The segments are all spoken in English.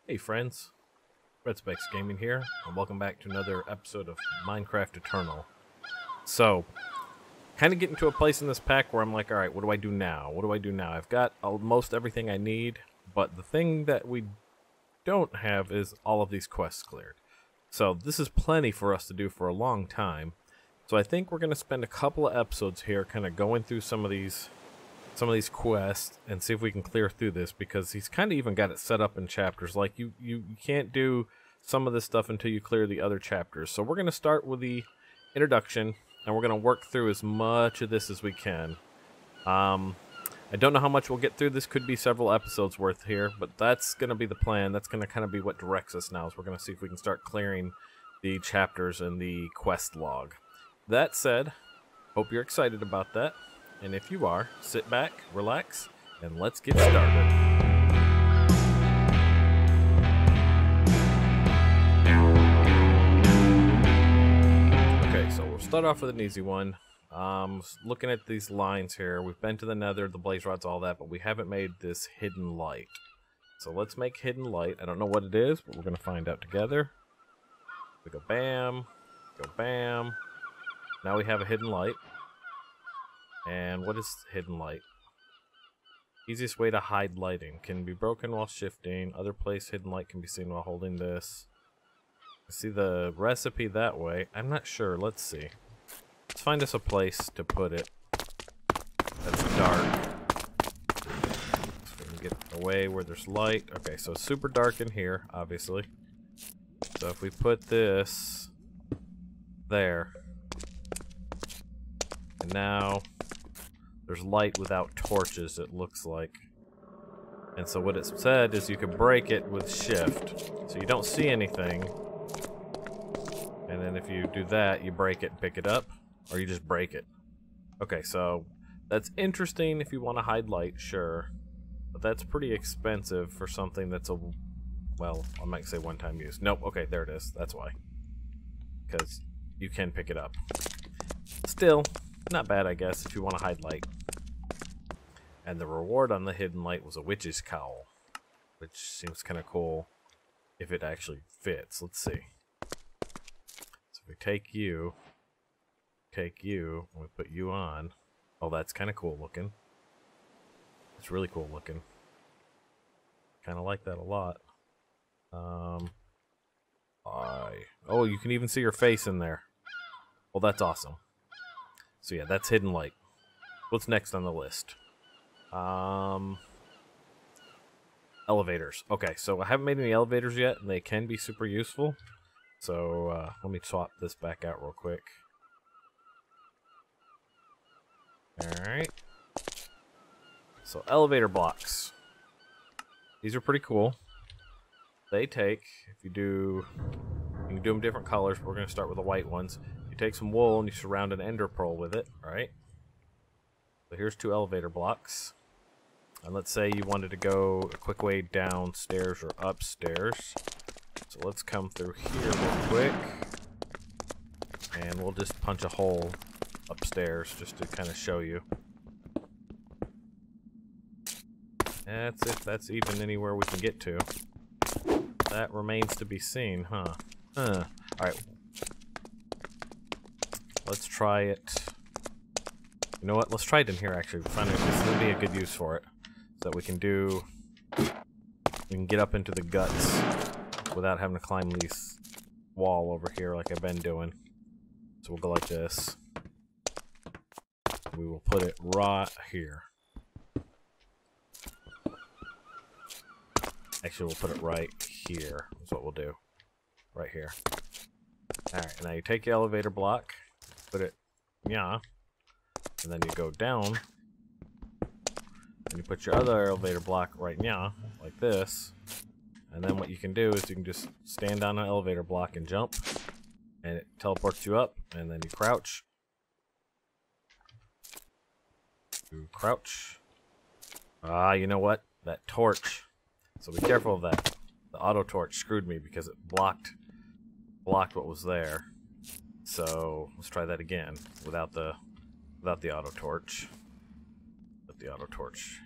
Hey friends, Redspecs Gaming here, and welcome back to another episode of Minecraft Eternal. So, kind of getting to a place in this pack where I'm like, alright, what do I do now? What do I do now? I've got almost everything I need, but the thing that we don't have is all of these quests cleared. So, this is plenty for us to do for a long time. So I think we're going to spend a couple of episodes here kind of going through some of these quests and see if we can clear through this, because he's kind of even got it set up in chapters. Like you can't do some of this stuff until you clear the other chapters. So we're going to start with the introduction and we're going to work through as much of this as we can. I don't know how much we'll get through. This could be several episodes worth here, but that's going to be the plan. That's going to kind of be what directs us now, is we're going to see if we can start clearing the chapters and the quest log. That said, hope you're excited about that. And if you are, sit back, relax, and let's get started. Okay, so we'll start off with an easy one. Looking at these lines here, we've been to the nether, the blaze rods, all that, but we haven't made this hidden light. So let's make hidden light. I don't know what it is, but we're going to find out together. We go bam, go bam. Now we have a hidden light. And what is hidden light? Easiest way to hide lighting. Can be broken while shifting. Other place hidden light can be seen while holding this. I see the recipe that way. I'm not sure. Let's see. Let's find us a place to put it that's dark, so we can get away where there's light. Okay, so it's super dark in here, obviously. So if we put this there, and now there's light without torches, it looks like. And so what it said is you can break it with shift. So you don't see anything. And then if you do that, you break it and pick it up. Or you just break it. Okay, so that's interesting if you want to hide light, sure. But that's pretty expensive for something that's a... well, I might say one-time use. Nope, okay, there it is. That's why. Because you can pick it up. Still, not bad, I guess, if you want to hide light. And the reward on the hidden light was a witch's cowl, which seems kind of cool if it actually fits. Let's see. So if we take you, and we put you on. Oh, that's kind of cool looking. It's really cool looking. Kind of like that a lot. Oh, you can even see your face in there. Well, that's awesome. So yeah, that's hidden light. What's next on the list? Elevators. Okay, so I haven't made any elevators yet, and they can be super useful. So let me swap this back out real quick. Alright. So elevator blocks. These are pretty cool. They take, if you do, you can do them different colors, but we're going to start with the white ones. You take some wool and you surround an ender pearl with it, right? So here's 2 elevator blocks. And let's say you wanted to go a quick way downstairs or upstairs. So let's come through here real quick. And we'll just punch a hole upstairs just to kind of show you. That's if that's even anywhere we can get to. That remains to be seen, huh? Alright. Let's try it. You know what? Let's try it in here, actually. Finally, this will be a good use for it. So that we can do... we can get up into the guts without having to climb this wall over here like I've been doing. So we'll go like this. We will put it right here. Actually, we'll put it right here. That's what we'll do. Right here. Alright, now you take your elevator block, put it, yeah, and then you go down, and you put your other elevator block right now, like this, and then what you can do is you can just stand on an elevator block and jump, and it teleports you up, and then you crouch. You crouch. You know what? That torch. So be careful of that. The auto torch screwed me because it blocked what was there. So let's try that again without the auto torch. Put the auto torch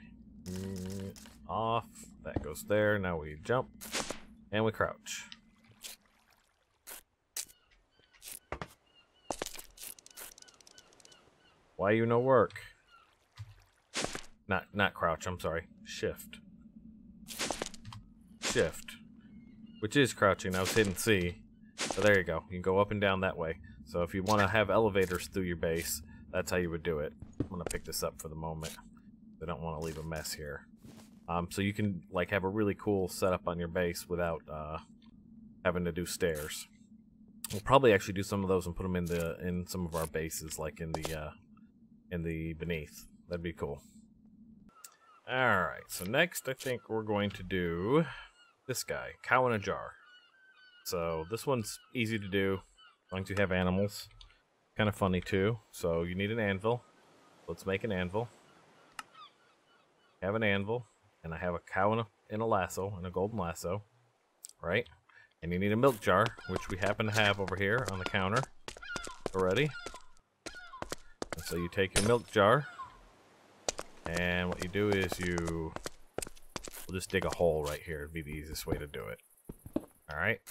off. That goes there. Now we jump. And we crouch. Why you no work? Not crouch, I'm sorry. Shift. Shift. Which is crouching. I was hitting C. So there you go. You can go up and down that way. So if you want to have elevators through your base, that's how you would do it. I'm going to pick this up for the moment. I don't want to leave a mess here. So you can like have a really cool setup on your base without having to do stairs. We'll probably actually do some of those and put them in some of our bases, like in the beneath. That'd be cool. Alright, so next I think we're going to do this guy, cow in a jar. So this one's easy to do, as long as you have animals. Kind of funny too. So you need an anvil. Let's make an anvil. Have an anvil, and I have a cow in a lasso, in a golden lasso, right? And you need a milk jar, which we happen to have over here on the counter already. And so you take your milk jar, and what you do is we'll just dig a hole right here. It'd be the easiest way to do it. Alright,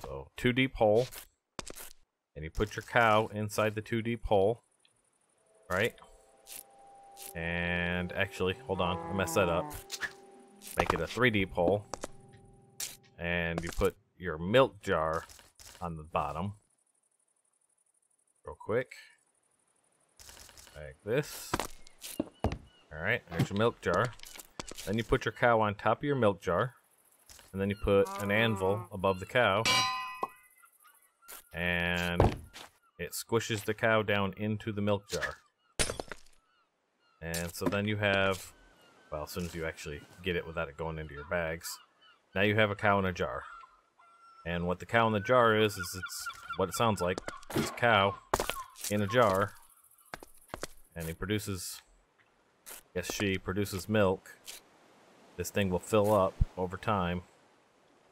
so 2 deep hole, and you put your cow inside the 2 deep hole, right? And actually, hold on, I messed that up. Make it a 3 deep hole, and you put your milk jar on the bottom. Real quick. Like this. Alright, there's your milk jar. Then you put your cow on top of your milk jar. And then you put an anvil above the cow. And it squishes the cow down into the milk jar. And so then you have, well, as soon as you actually get it without it going into your bags, now you have a cow in a jar. And what the cow in the jar is it's what it sounds like. It's a cow in a jar. And he produces, yes, she produces milk. This thing will fill up over time,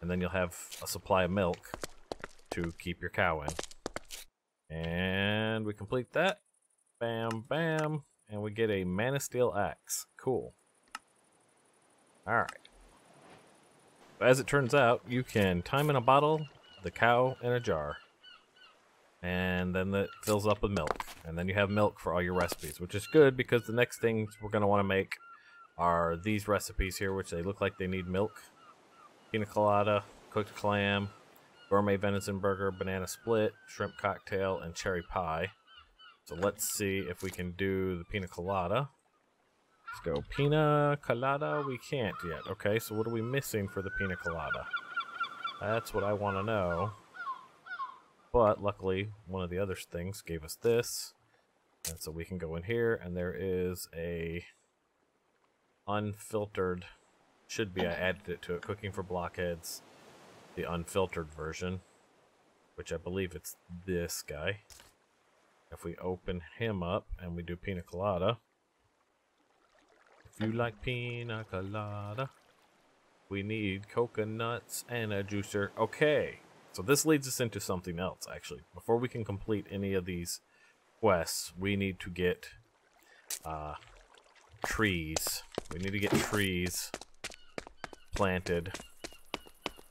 and then you'll have a supply of milk to keep your cow in. And we complete that. Bam, bam. And we get a Man of Steel axe. Cool. Alright. As it turns out, you can time in a bottle the cow in a jar. And then it fills up with milk. And then you have milk for all your recipes, which is good because the next things we're going to want to make are these recipes here, which they look like they need milk. Pina colada, cooked clam, gourmet venison burger, banana split, shrimp cocktail, and cherry pie. So let's see if we can do the pina colada. Let's go pina colada. We can't yet. Okay, so what are we missing for the pina colada? That's what I want to know. But luckily, one of the other things gave us this. And so we can go in here, and there is a unfiltered, should be, I added it to it, Cooking for Blockheads, the unfiltered version, which I believe it's this guy. If we open him up and we do pina colada, if you like pina colada, we need coconuts and a juicer. Okay. So this leads us into something else, actually. Before we can complete any of these quests, we need to get trees. We need to get trees planted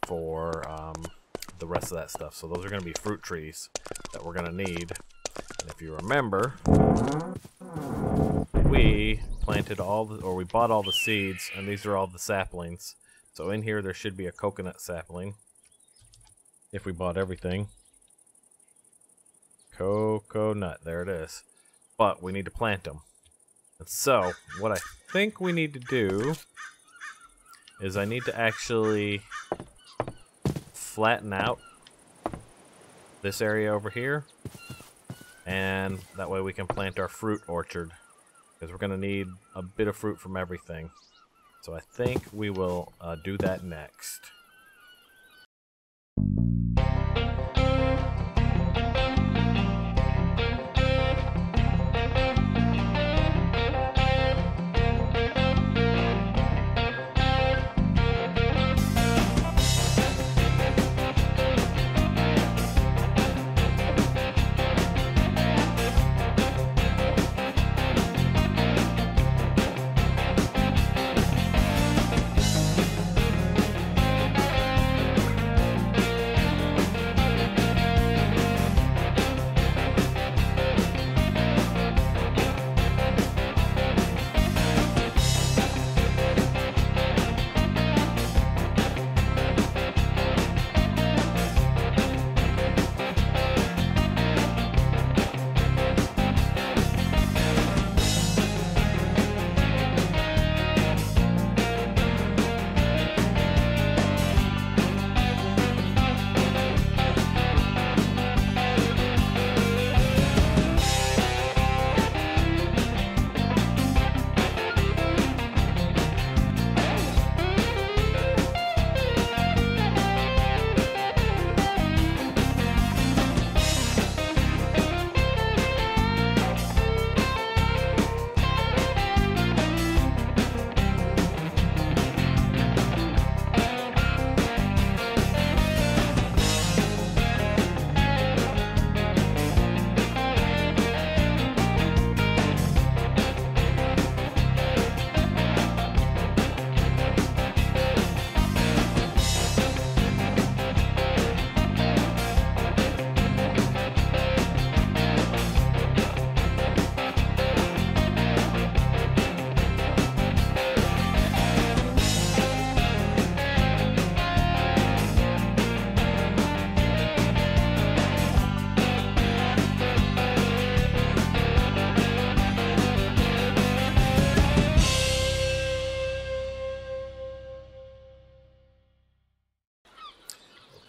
for the rest of that stuff. So those are going to be fruit trees that we're going to need. And if you remember, we planted we bought all the seeds, and these are all the saplings. So in here there should be a coconut sapling. If we bought everything. Coconut, there it is. But we need to plant them. And so, what I think we need to do is I need to actually flatten out this area over here. And that way we can plant our fruit orchard. Because we're going to need a bit of fruit from everything. So I think we will do that next.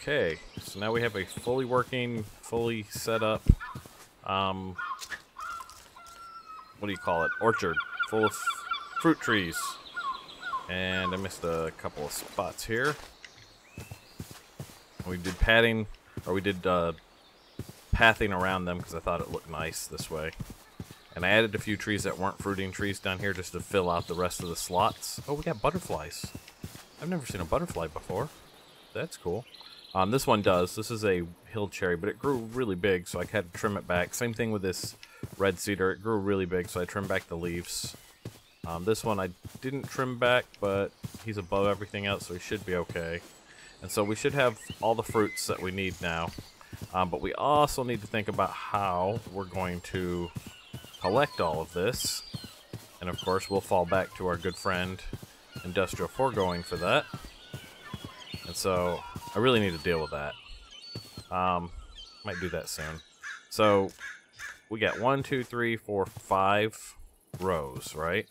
Okay, so now we have a fully working, fully set up, what do you call it? Orchard, full of fruit trees. And I missed a couple of spots here. We did padding, or we did pathing around them because I thought it looked nice this way. And I added a few trees that weren't fruiting trees down here just to fill out the rest of the slots. Oh, we got butterflies. I've never seen a butterfly before. That's cool. This one does. This is a hill cherry, but it grew really big, so I had to trim it back. Same thing with this red cedar. It grew really big, so I trimmed back the leaves. This one I didn't trim back, but he's above everything else, so he should be okay. And so we should have all the fruits that we need now. But we also need to think about how we're going to collect all of this. And of course, we'll fall back to our good friend Industrial Foregoing for that. And so I really need to deal with that. Might do that soon. So we got 1, 2, 3, 4, 5 rows, right?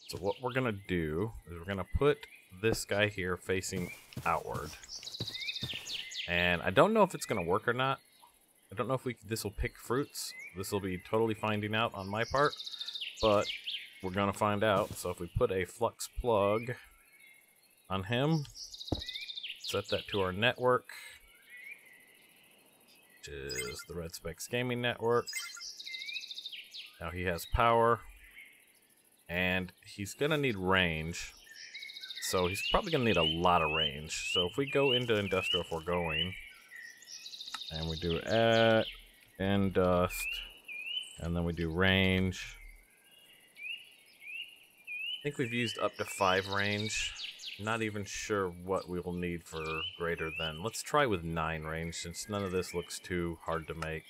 So what we're gonna do is we're gonna put this guy here facing outward. And I don't know if it's gonna work or not. I don't know if this will pick fruits. This will be totally finding out on my part, but we're gonna find out. So if we put a flux plug on him, set that to our network, which is the Red Specs Gaming Network. Now he has power, and he's gonna need range. So he's probably gonna need a lot of range. So if we go into Industrial Foregoing, and we do at and dust, and then we do range. I think we've used up to 5 range. Not even sure what we will need for greater than. Let's try with 9 range, since none of this looks too hard to make.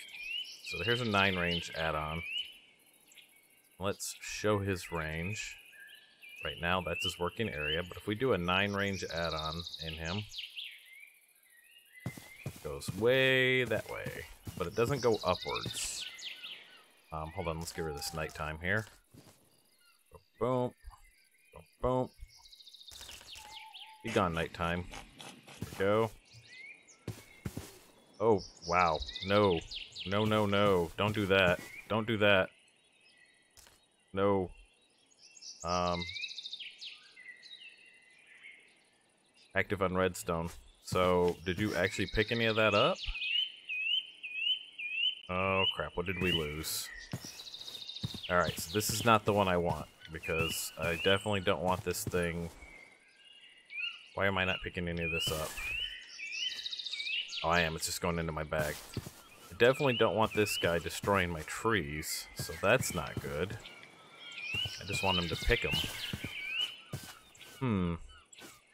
So here's a 9 range add-on. Let's show his range. Right now, that's his working area, but if we do a 9 range add-on in him, it goes way that way, but it doesn't go upwards. Hold on, let's get rid of this nighttime here. Boom, boom, boom. Be gone, nighttime. There we go. Oh, wow. No. No, no, no. Don't do that. Don't do that. No. Active on redstone. So, did you actually pick any of that up? Oh, crap. What did we lose? Alright, so this is not the one I want, because I definitely don't want this thing. Why am I not picking any of this up? Oh, I am. It's just going into my bag. I definitely don't want this guy destroying my trees, so that's not good. I just want him to pick them.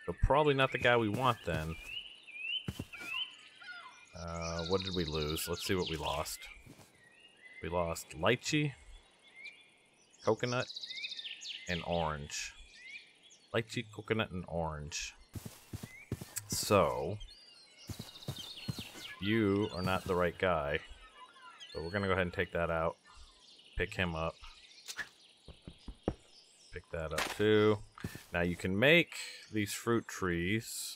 So probably not the guy we want then. What did we lose? Let's see what we lost. We lost lychee, coconut, and orange. Lychee, coconut, and orange. So, you are not the right guy. So we're gonna go ahead and take that out. Pick him up. Pick that up too. Now you can make these fruit trees,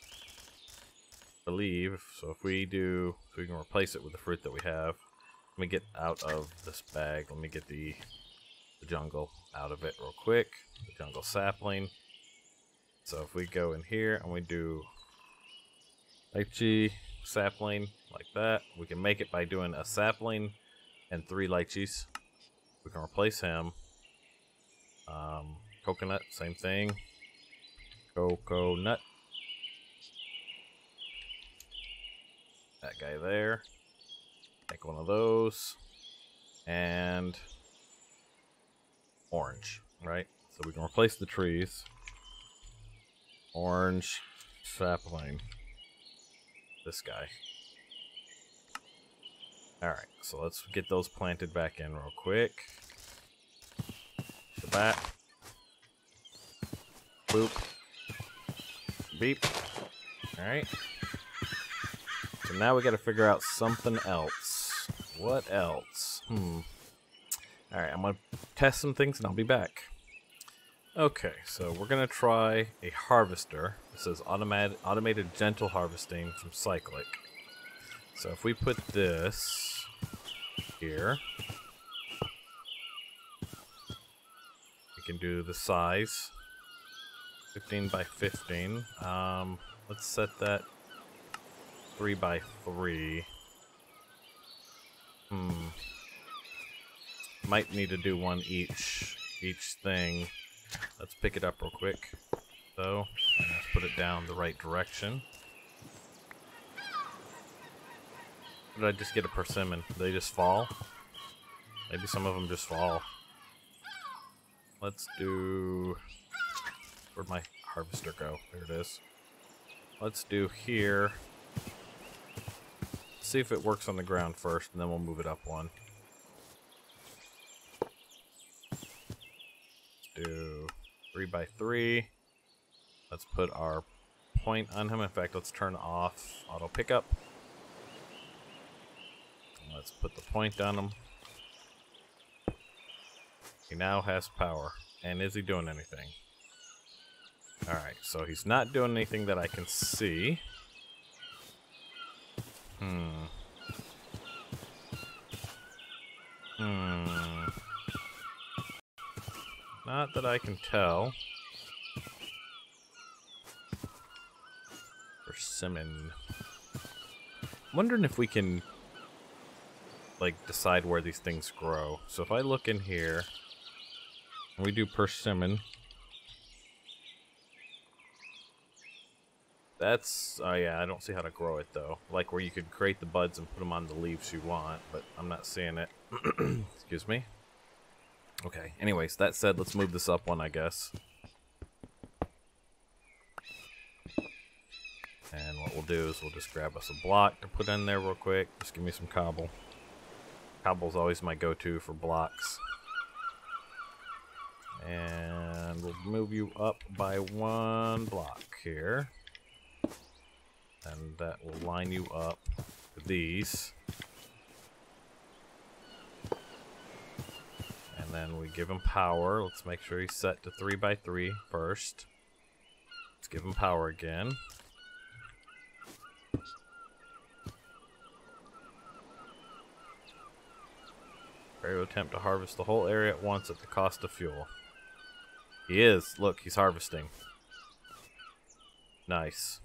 I believe. So if we do, so we can replace it with the fruit that we have. Let me get out of this bag. Let me get the jungle out of it real quick. The jungle sapling. So if we go in here and we do lychee, sapling, like that, we can make it by doing a sapling and 3 lychees. We can replace him. Coconut, same thing. Coconut. That guy there. Make one of those. And orange, right? So we can replace the trees. Orange, sapling. This guy. Alright, so let's get those planted back in real quick. Bat. Boop. Beep. Alright. So now we gotta figure out something else. What else? Alright, I'm gonna test some things and I'll be back. Okay, so we're gonna try a harvester. It says automated gentle harvesting from Cyclic. So if we put this here, we can do the size 15 by 15. Let's set that 3 by 3. Might need to do one each thing. Let's pick it up real quick. So, and let's put it down the right direction. Or did I just get a persimmon? Did they just fall? Maybe some of them just fall. Let's do... Where'd my harvester go? There it is. Let's do here. See if it works on the ground first, and then we'll move it up one. Let's do 3 by 3. Let's put our point on him. In fact, let's turn off auto pickup. Let's put the point on him. He now has power. And is he doing anything? Alright, so he's not doing anything that I can see. Not that I can tell. Persimmon. I'm wondering if we can, like, decide where these things grow. So if I look in here, and we do persimmon. That's, oh yeah, I don't see how to grow it though. Like where you could create the buds and put them on the leaves you want, but I'm not seeing it. Excuse me. Okay, anyways, that said, let's move this up one, I guess. And what we'll do is we'll just grab us a block to put in there real quick. Just give me some cobble. Cobble's always my go-to for blocks. And we'll move you up by 1 block here. And that will line you up with these. And then we give him power. Let's make sure he's set to 3 by 3 first. Let's give him power again. Barry will attempt to harvest the whole area at once at the cost of fuel. He is. Look, he's harvesting. Nice.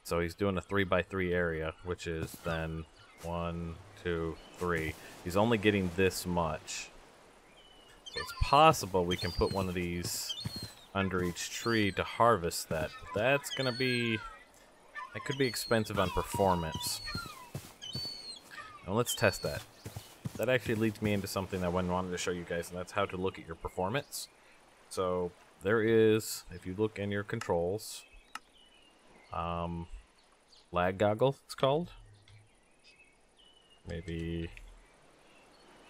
So he's doing a 3 by 3 area, which is then 1, 2, 3. He's only getting this much. So it's possible we can put one of these under each tree to harvest that. But that's going to be... That could be expensive on performance. Now let's test that. That actually leads me into something I wanted to show you guys, and that's how to look at your performance. So there is, if you look in your controls, lag goggle, it's called. Maybe,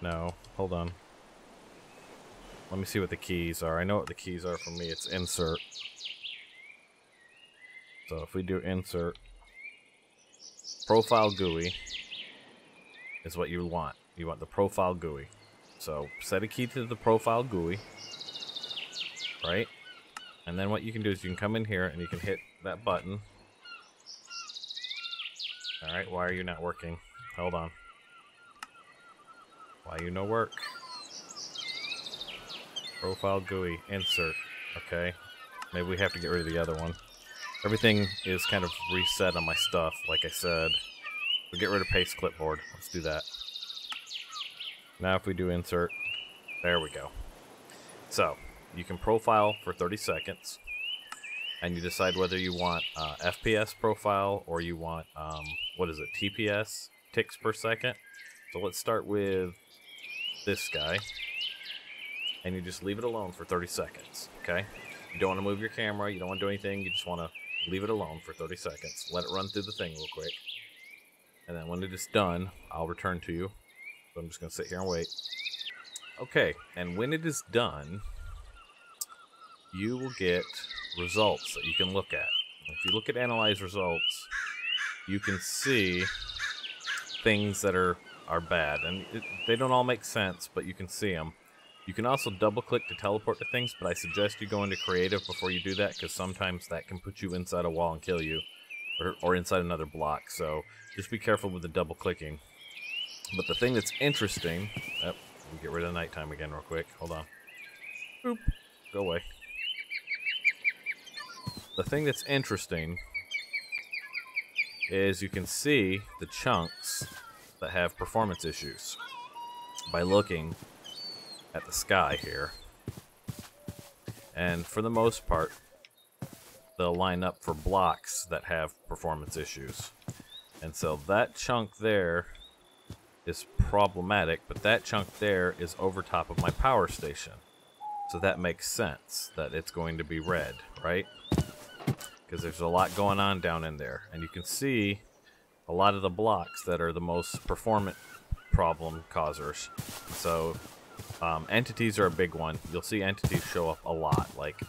no, hold on. Let me see what the keys are. I know what the keys are for me. It's insert. So if we do insert, profile GUI is what you want. You want the profile GUI. So set a key to the profile GUI, right? And then what you can do is you can come in here and you can hit that button. Alright, why are you not working? Hold on. Why you no work? Profile GUI, insert. Okay. Maybe we have to get rid of the other one. Everything is kind of reset on my stuff, like I said. We'll get rid of paste clipboard. Let's do that. Now if we do insert, there we go. So, you can profile for 30 seconds. And you decide whether you want FPS profile or you want, what is it, TPS, ticks per second. So let's start with this guy. And you just leave it alone for 30 seconds, okay? You don't want to move your camera, you don't want to do anything, you just want to leave it alone for 30 seconds. Let it run through the thing real quick. And then when it is done, I'll return to you. So I'm just going to sit here and wait. Okay, and when it is done, you will get results that you can look at. If you look at analyze results, you can see things that are bad. And they don't all make sense, but you can see them. You can also double click to teleport to things, but I suggest you go into creative before you do that, because sometimes that can put you inside a wall and kill you, or inside another block. So just be careful with the double clicking. But the thing that's interesting, we'll get rid of nighttime again real quick. Hold on. Boop. Go away. The thing that's interesting is you can see the chunks that have performance issues by looking at the sky here. And for the most part, they'll line up for blocks that have performance issues. And so that chunk there is problematic, but that chunk there is over top of my power station. So that makes sense that it's going to be red, right? Because there's a lot going on down in there. And you can see a lot of the blocks that are the most performant problem causers. So entities are a big one. You'll see entities show up a lot. Like,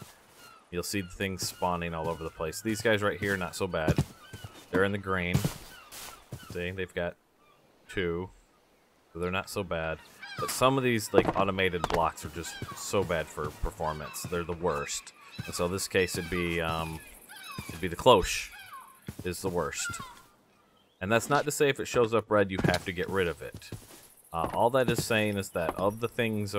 you'll see things spawning all over the place. These guys right here, not so bad. They're in the green. See, they've got 2. So they're not so bad. But some of these like automated blocks are just so bad for performance. They're the worst. And so in this case it'd be the cloche is the worst. And that's not to say if it shows up red you have to get rid of it. All that is saying is that of the things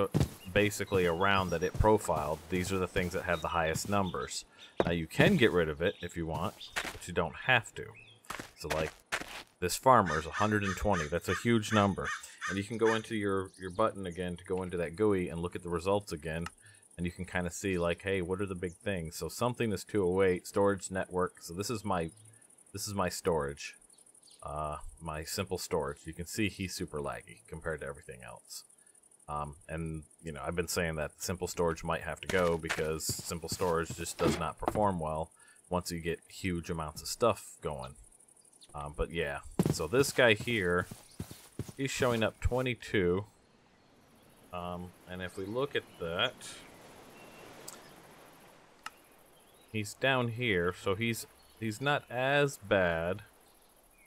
basically around that it profiled, these are the things that have the highest numbers. Now you can get rid of it if you want, but you don't have to. So like this farmer is 120. That's a huge number. And you can go into your button again to go into that GUI and look at the results again. And you can kind of see like, hey, what are the big things? So something is 208, storage network. So this is my storage. My simple storage. You can see he's super laggy compared to everything else. And, you know, I've been saying that simple storage might have to go because simple storage just does not perform well once you get huge amounts of stuff going. But yeah, so this guy here, he's showing up 22. And if we look at that, he's down here, so he's not as bad,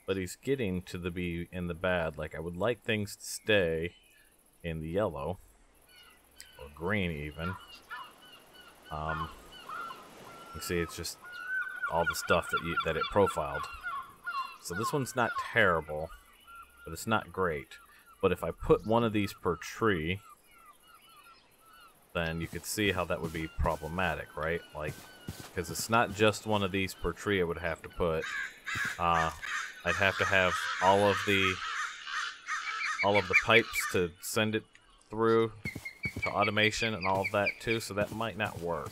but he's getting to be in the bad. Like, I would like things to stay in the yellow, or green even. You see, it's just all the stuff that it profiled. So this one's not terrible, but it's not great. But if I put one of these per tree, then you could see how that would be problematic, right? Like, because it's not just one of these per tree I would have to put. I'd have to have all of the pipes to send it through to automation and all of that too, so that might not work.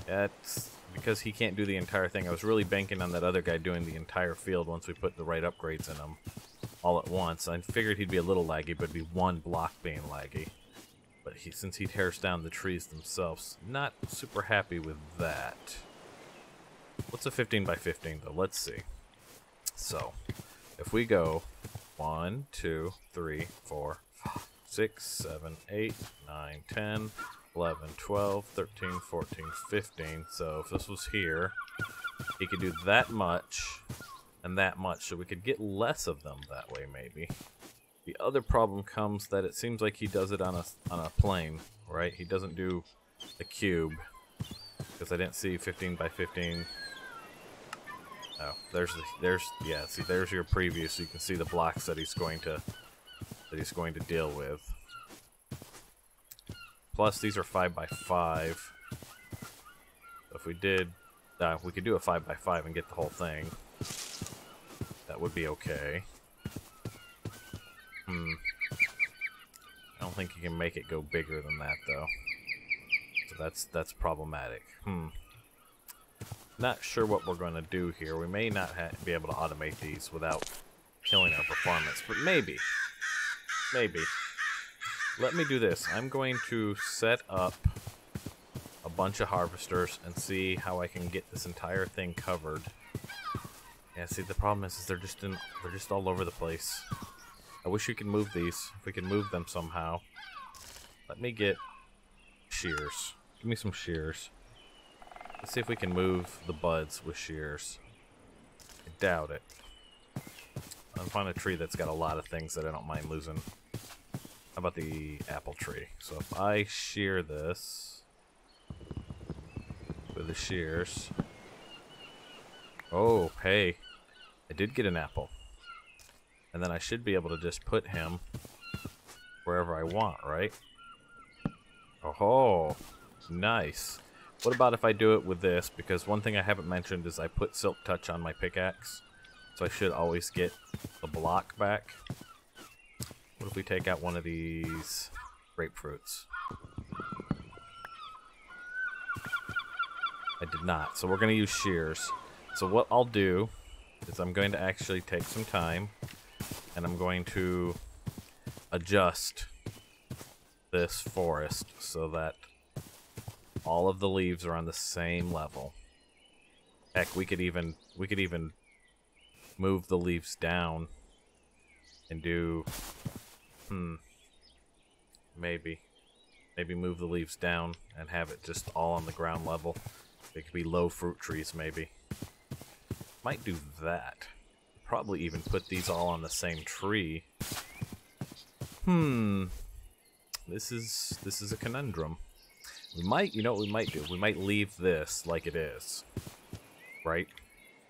That's because he can't do the entire thing. I was really banking on that other guy doing the entire field once we put the right upgrades in him all at once. I figured he'd be a little laggy, but it'd be one block being laggy. But since he tears down the trees themselves, not super happy with that. What's a 15 by 15 though? Let's see. So, if we go 1, 2, 3, 4, 5, 6, 7, 8, 9, 10, 11, 12, 13, 14, 15. So if this was here, he could do that much and that much. So we could get less of them that way, maybe. The other problem comes that it seems like he does it on a plane, right? He doesn't do a cube. Because I didn't see 15 by 15. Oh, there's your preview, so you can see the blocks that he's going to deal with. Plus, these are 5 by 5. So if we did, we could do a 5 by 5 and get the whole thing. That would be okay. I don't think you can make it go bigger than that, though. So that's problematic. Not sure what we're going to do here. We may not be able to automate these without killing our performance, but maybe. Maybe. Let me do this. I'm going to set up a bunch of harvesters and see how I can get this entire thing covered. Yeah, see, the problem is they're just all over the place. I wish we could move these. If we could move them somehow. Let me get shears. Give me some shears. Let's see if we can move the buds with shears. I doubt it. I'll find a tree that's got a lot of things that I don't mind losing. How about the apple tree? So if I shear this with the shears... Oh, hey. I did get an apple. And then I should be able to just put him wherever I want, right? Oh, nice. What about if I do it with this? Because one thing I haven't mentioned is I put Silk Touch on my pickaxe. So I should always get the block back. What if we take out one of these grapefruits? I did not. So we're going to use shears. So what I'll do is I'm going to actually take some time and I'm going to adjust this forest so that all of the leaves are on the same level. Heck, we could even move the leaves down and do maybe move the leaves down and have it just all on the ground level. They could be low fruit trees maybe. Might do that. Probably even put these all on the same tree. This is a conundrum. We might, you know what we might do? We might leave this like it is. Right?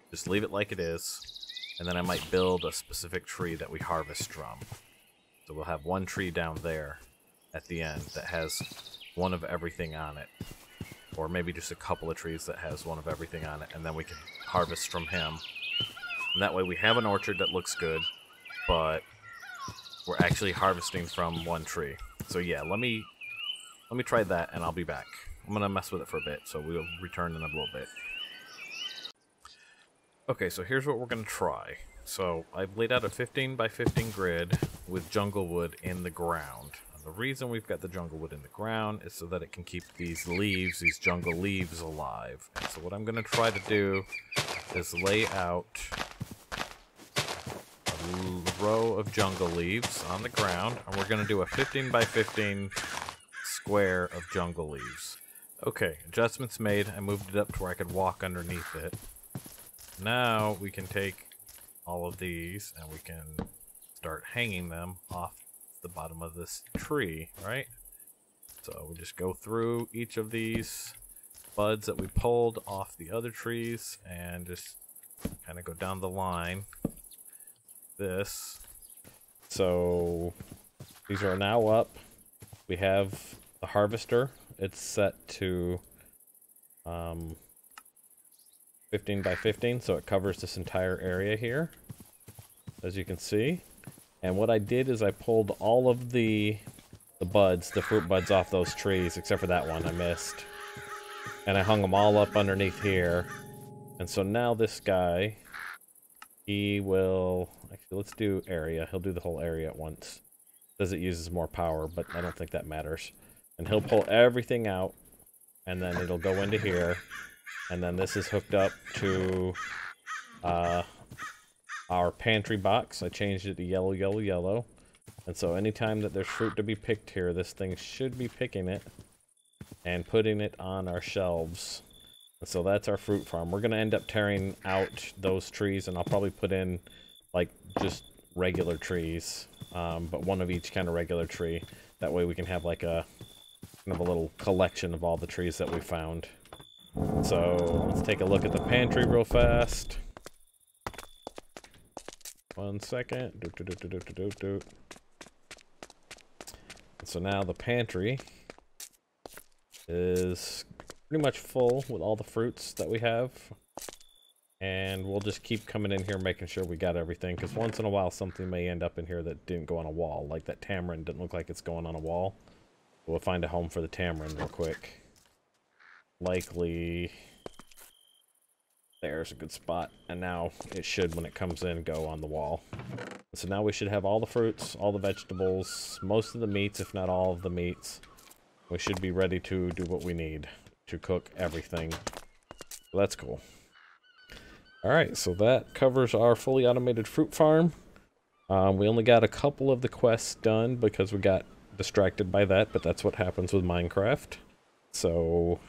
Just leave it like it is. And then I might build a specific tree that we harvest from. So we'll have one tree down there at the end that has one of everything on it. Or maybe just a couple of trees that has one of everything on it. And then we can harvest from him. And that way we have an orchard that looks good. But we're actually harvesting from one tree. So yeah, let me try that and I'll be back. I'm gonna mess with it for a bit, so we'll return in a little bit. Okay, so here's what we're gonna try. So I've laid out a 15 by 15 grid with jungle wood in the ground. And the reason we've got the jungle wood in the ground is so that it can keep these leaves, these jungle leaves, alive. And so what I'm gonna try to do is lay out a row of jungle leaves on the ground, and we're going to do a 15 by 15 square of jungle leaves. Okay, adjustments made. I moved it up to where I could walk underneath it. Now we can take all of these and we can start hanging them off the bottom of this tree, right? So we just go through each of these buds that we pulled off the other trees and just kind of go down the line. This. So these are now up. We have the harvester. It's set to 15 by 15, so it covers this entire area here, as you can see. And what I did is I pulled all of the buds, the fruit buds off those trees, except for that one I missed. And I hung them all up underneath here. And so now this guy, he will, actually let's do area. He'll do the whole area at once. Says it uses more power, but I don't think that matters. And he'll pull everything out, and then it'll go into here. And then this is hooked up to our pantry box. I changed it to yellow, yellow, yellow. And so anytime that there's fruit to be picked here, this thing should be picking it and putting it on our shelves. And so that's our fruit farm. We're going to end up tearing out those trees, and I'll probably put in, like, just regular trees. But one of each kind of regular tree. That way we can have, like, a kind of a little collection of all the trees that we found. So let's take a look at the pantry real fast. 1 second. So now the pantry is pretty much full with all the fruits that we have. And we'll just keep coming in here making sure we got everything, because once in a while something may end up in here that didn't go on a wall. Like that tamarind didn't look like it's going on a wall. We'll find a home for the tamarind real quick. Likely there's a good spot, and now it should, when it comes in, go on the wall. So now we should have all the fruits, all the vegetables, most of the meats, if not all of the meats. We should be ready to do what we need to cook everything. So that's cool. Alright, so that covers our fully automated fruit farm. We only got a couple of the quests done because we got distracted by that, but that's what happens with Minecraft. So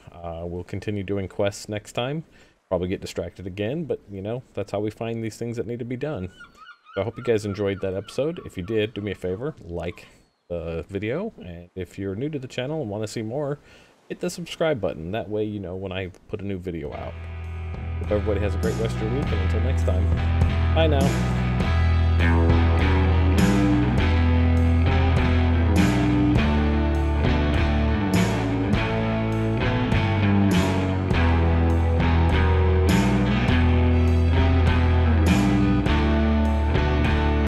we'll continue doing quests next time. Probably get distracted again, but you know, that's how we find these things that need to be done. So I hope you guys enjoyed that episode. If you did, do me a favor, like, the video. And if you're new to the channel and want to see more, hit the subscribe button. That way you know when I put a new video out. Hope everybody has a great rest of your week, and until next time, bye now.